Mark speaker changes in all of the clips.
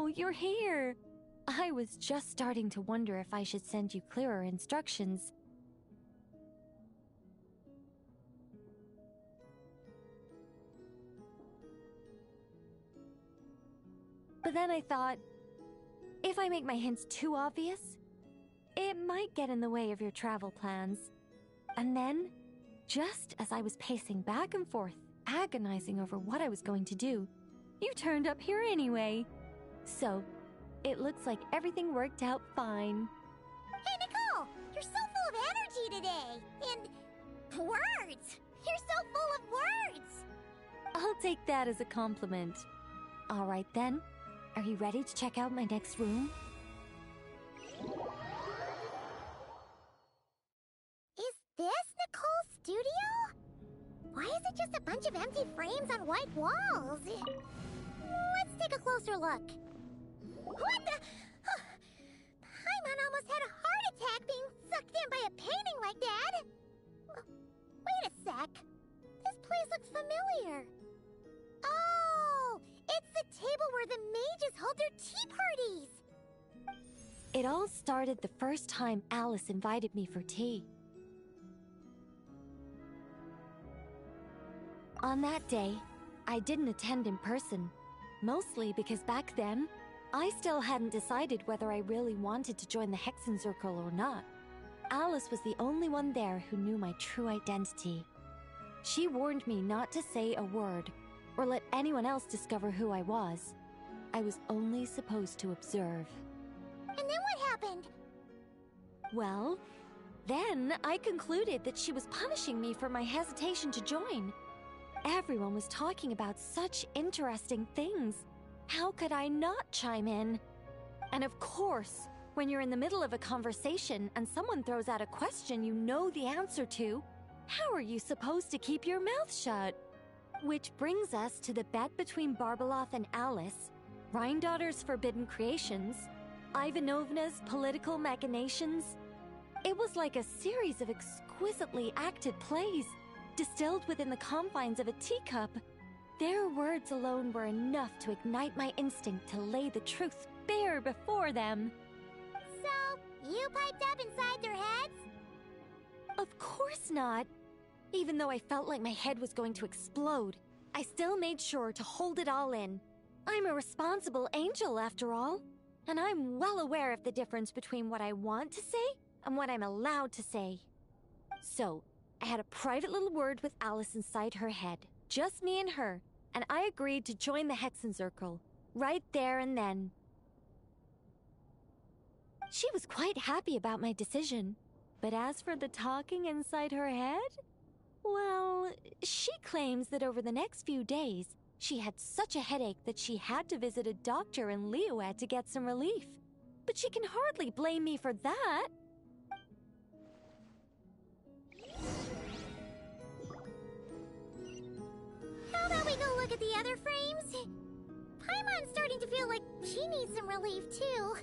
Speaker 1: no, you're here. I was just starting to wonder if I should send you clearer instructions. But then I thought, if I make my hints too obvious, it might get in the way of your travel plans. And then, just as I was pacing back and forth, agonizing over what I was going to do, you turned up here anyway. So, it looks like everything worked out fine.
Speaker 2: Hey, Nicole! You're so full of energy today! And words! You're so full of words!
Speaker 1: I'll take that as a compliment. Alright then, are you ready to check out my next room?
Speaker 2: Is this Nicole's studio? Why is it just a bunch of empty frames on white walls? Let's take a closer look. What the? Paimon almost had a heart attack being sucked in by a painting like that. Wait a sec. This place looks familiar. Oh, it's the table where the mages hold their tea parties.
Speaker 1: It all started the first time Alice invited me for tea. On that day, I didn't attend in person, mostly because back then, I still hadn't decided whether I really wanted to join the Hexen Circle or not. Alice was the only one there who knew my true identity. She warned me not to say a word, or let anyone else discover who I was. I was only supposed to observe.
Speaker 2: And then what happened?
Speaker 1: Well, then I concluded that she was punishing me for my hesitation to join. Everyone was talking about such interesting things. How could I not chime in? And of course, when you're in the middle of a conversation and someone throws out a question you know the answer to, how are you supposed to keep your mouth shut? Which brings us to the bet between Barbeloth and Alice, Rhindaughter's forbidden creations, Ivanovna's political machinations. It was like a series of exquisitely acted plays, distilled within the confines of a teacup. Their words alone were enough to ignite my instinct to lay the truth bare before them.
Speaker 2: So, you piped up inside their heads?
Speaker 1: Of course not. Even though I felt like my head was going to explode, I still made sure to hold it all in. I'm a responsible angel, after all, and I'm well aware of the difference between what I want to say and what I'm allowed to say. So, I had a private little word with Alice inside her head, just me and her, and I agreed to join the Hexen Circle, right there and then. She was quite happy about my decision, but as for the talking inside her head, well, she claims that over the next few days, she had such a headache that she had to visit a doctor in Liyue to get some relief. But she can hardly blame me for that.
Speaker 2: How about we go look at the other frames? Paimon's starting to feel like she needs some relief too.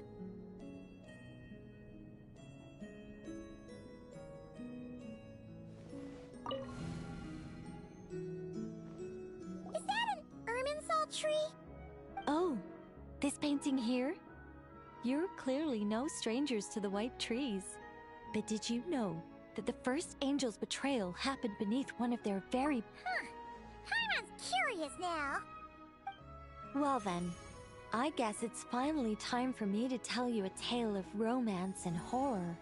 Speaker 2: Is that an Irminsul tree?
Speaker 1: Oh, this painting here? You're clearly no strangers to the white trees. But did you know that the first angel's betrayal happened beneath one of their very...
Speaker 2: Huh. Paimon's curious now.
Speaker 1: Well then, I guess it's finally time for me to tell you a tale of romance and horror.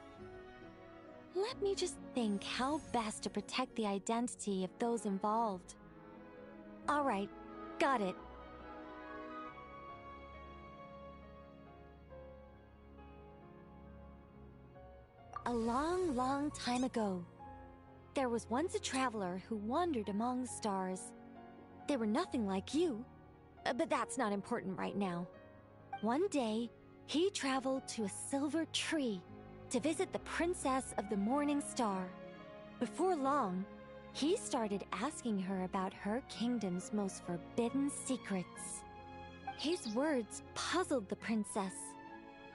Speaker 1: Let me just think how best to protect the identity of those involved. Alright, got it. A long, long time ago, there was once a traveler who wandered among stars. They were nothing like you, but that's not important right now. One day, he traveled to a silver tree to visit the Princess of the Morning Star. Before long, he started asking her about her kingdom's most forbidden secrets. His words puzzled the princess.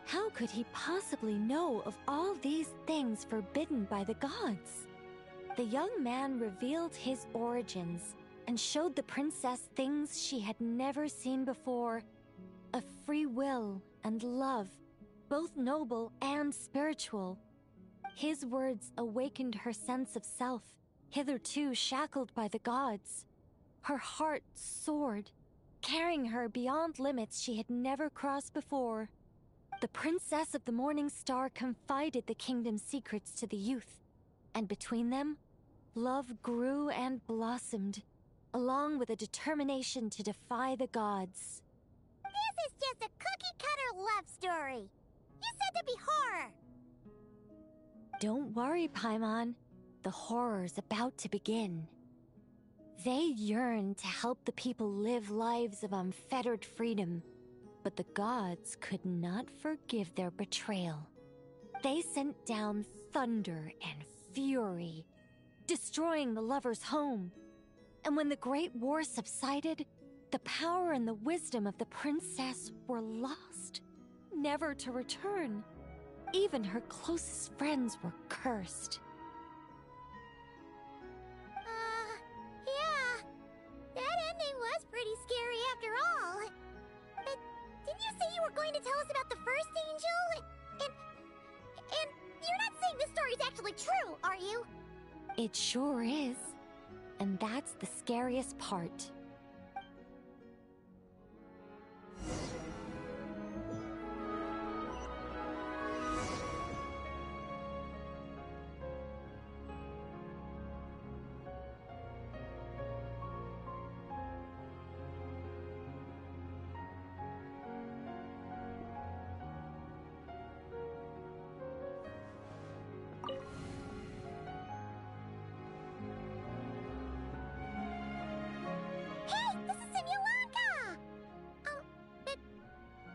Speaker 1: How could he possibly know of all these things forbidden by the gods? The young man revealed his origins and showed the princess things she had never seen before. A free will and love, both noble and spiritual. His words awakened her sense of self, hitherto shackled by the gods. Her heart soared, carrying her beyond limits she had never crossed before. The Princess of the Morning Star confided the kingdom's secrets to the youth, and between them, love grew and blossomed, along with a determination to defy the gods.
Speaker 2: This is just a cookie-cutter love story. You said there'd be horror.
Speaker 1: Don't worry, Paimon. The horror's about to begin. They yearn to help the people live lives of unfettered freedom, but the gods could not forgive their betrayal. They sent down thunder and fury, destroying the lovers' home. And when the Great War subsided, the power and the wisdom of the princess were lost, never to return. Even her closest friends were cursed.
Speaker 2: Yeah. That ending was pretty scary after all. But didn't you say you were going to tell us about the first angel? And you're not saying this story's actually true, are you?
Speaker 1: It sure is. And that's the scariest part.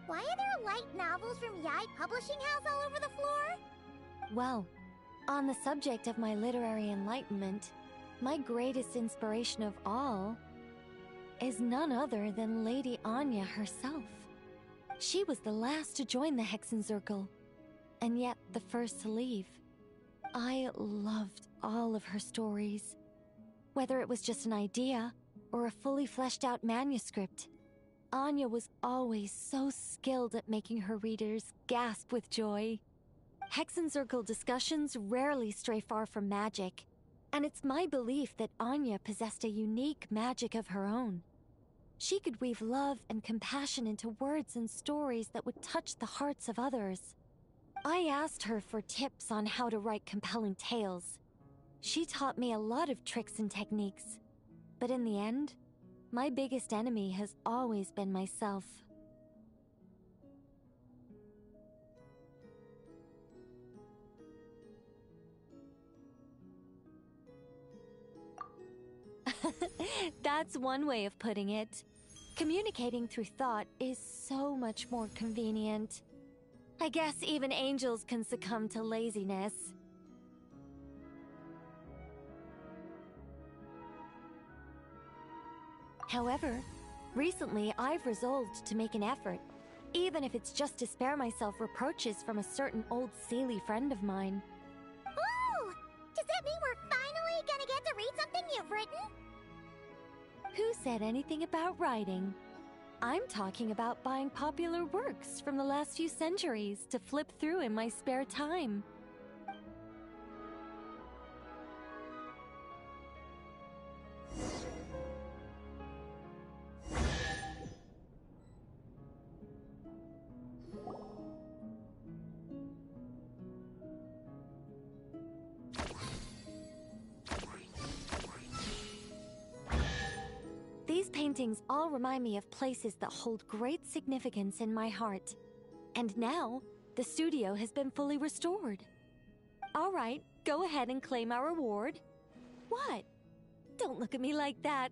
Speaker 2: Why are there light novels from Yai Publishing House all over the floor?
Speaker 1: Well, on the subject of my literary enlightenment, my greatest inspiration of all is none other than Lady Anya herself. She was the last to join the Hexenzirkel, and yet the first to leave. I loved all of her stories, whether it was just an idea or a fully fleshed out manuscript. Anya was always so skilled at making her readers gasp with joy. Hexenzirkel discussions rarely stray far from magic, and it's my belief that Anya possessed a unique magic of her own. She could weave love and compassion into words and stories that would touch the hearts of others. I asked her for tips on how to write compelling tales. She taught me a lot of tricks and techniques, but in the end, my biggest enemy has always been myself. That's one way of putting it. Communicating through thought is so much more convenient. I guess even angels can succumb to laziness. However, recently I've resolved to make an effort, even if it's just to spare myself reproaches from a certain old Seelie friend of mine.
Speaker 2: Oh! Does that mean we're finally gonna get to read something you've written?
Speaker 1: Who said anything about writing? I'm talking about buying popular works from the last few centuries to flip through in my spare time. These paintings all remind me of places that hold great significance in my heart. And now, the studio has been fully restored. All right, go ahead and claim our reward. What? Don't look at me like that.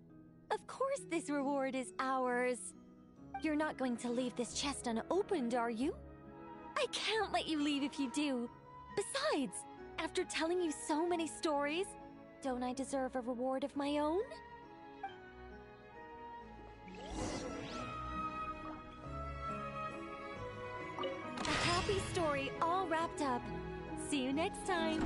Speaker 1: Of course this reward is ours. You're not going to leave this chest unopened, are you? I can't let you leave if you do. Besides, after telling you so many stories, don't I deserve a reward of my own? A happy story all wrapped up. See you next time.